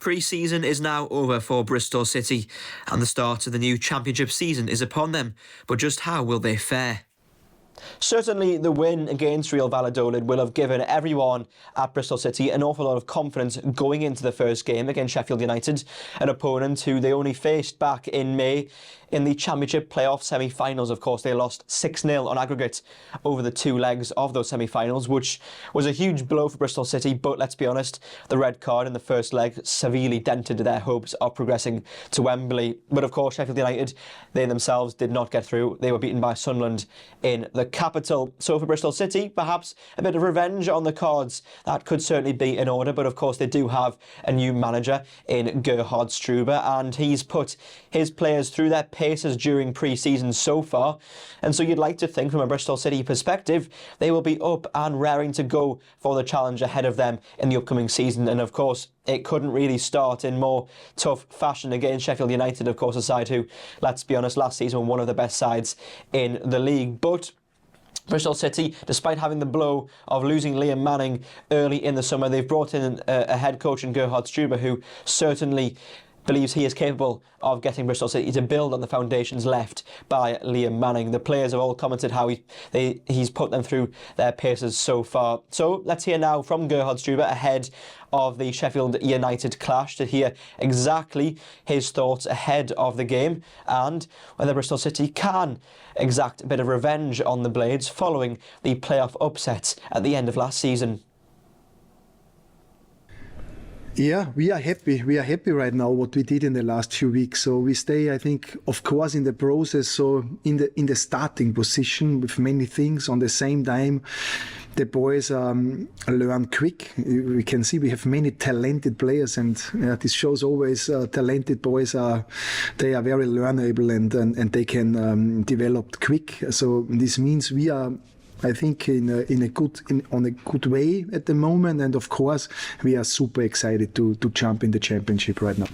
Pre-season is now over for Bristol City and the start of the new Championship season is upon them. But just how will they fare? Certainly the win against Real Valladolid will have given everyone at Bristol City an awful lot of confidence going into the first game against Sheffield United, an opponent who they only faced back in May in the Championship playoff semi-finals. Of course, they lost 6-0 on aggregate over the two legs of those semi-finals, which was a huge blow for Bristol City. But let's be honest, the red card in the first leg severely dented their hopes of progressing to Wembley. But of course, Sheffield United, they themselves did not get through. They were beaten by Sunderland in the capital. So for Bristol City, perhaps a bit of revenge on the cards. That could certainly be in order. But of course, they do have a new manager in Gerhard Struber, and he's put his players through their paces during pre-season so far. And so you'd like to think from a Bristol City perspective, they will be up and raring to go for the challenge ahead of them in the upcoming season. And of course, it couldn't really start in more tough fashion against Sheffield United, of course, a side who, let's be honest, last season were one of the best sides in the league. But Bristol City, despite having the blow of losing Liam Manning early in the summer, they've brought in a head coach in Gerhard Struber who certainly believes he is capable of getting Bristol City to build on the foundations left by Liam Manning. The players have all commented how he's put them through their paces so far. So let's hear now from Gerhard Struber ahead of the Sheffield United clash to hear exactly his thoughts ahead of the game and whether Bristol City can exact a bit of revenge on the Blades following the playoff upset at the end of last season. Yeah, we are happy. We are happy right now what we did in the last few weeks. So we stay, I think, of course, in the process. So in the starting position with many things on the same time. The boys learn quick. We can see we have many talented players, and this shows always talented boys they are very learnable and they can develop quick. So this means we are, I think, on a good way at the moment, and of course we are super excited to jump in the championship right now.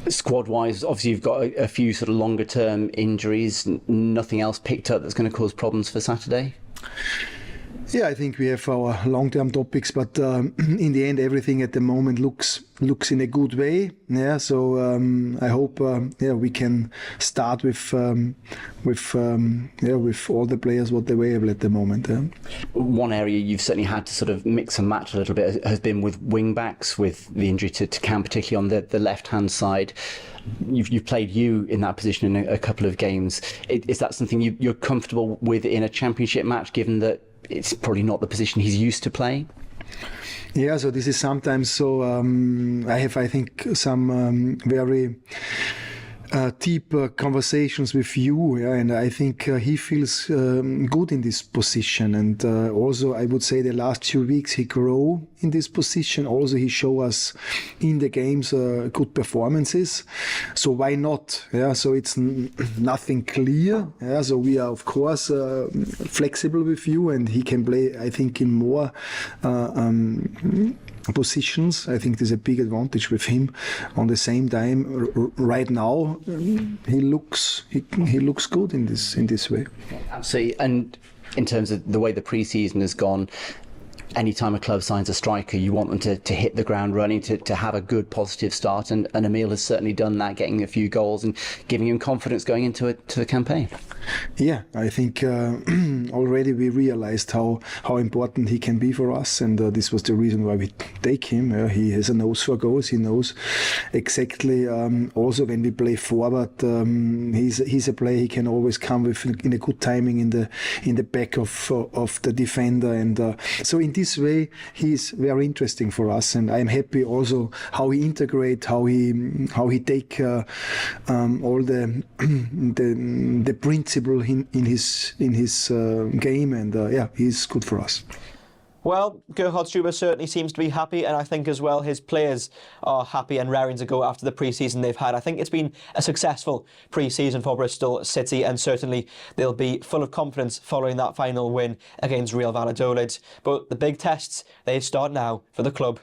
Squad-wise, obviously you've got a few sort of longer-term injuries. Nothing else picked up that's going to cause problems for Saturday? Yeah, I think we have our long-term topics, but in the end, everything at the moment looks in a good way. Yeah, so I hope we can start with all the players what available at the moment. Yeah. One area you've certainly had to sort of mix and match a little bit has been with wing-backs, with the injury to Cam, particularly on the left-hand side. You've played in that position in a couple of games. Is that something you're comfortable with in a championship match, given that it's probably not the position he's used to playing? Yeah, so this is sometimes so. I think, some very deep conversations with you, and I think he feels good in this position. And also, I would say the last few weeks he grew in this position. Also, he showed us in the games good performances. So why not? Yeah, so it's nothing clear. Yeah, so we are of course flexible with you, and he can play, I think, in more positions. I think there's a big advantage with him. On the same time, right now he looks good in this way. Absolutely. And in terms of the way the pre-season has gone, anytime a club signs a striker, you want them to hit the ground running, to have a good positive start, and Emil has certainly done that, getting a few goals and giving him confidence going into the campaign. Yeah, I think already we realized how important he can be for us, and this was the reason why we take him. He has a nose for goals. He knows exactly. Also, when we play forward, he's a player. He can always come with in a good timing in the back of the defender, and so in this way he's very interesting for us. And I'm happy also how he integrate, how he take all the principle in his game, and he's good for us. Well, Gerhard Struber certainly seems to be happy, and I think as well his players are happy and raring to go after the pre-season they've had. I think it's been a successful pre-season for Bristol City, and certainly they'll be full of confidence following that final win against Real Valladolid. But the big tests, they start now for the club.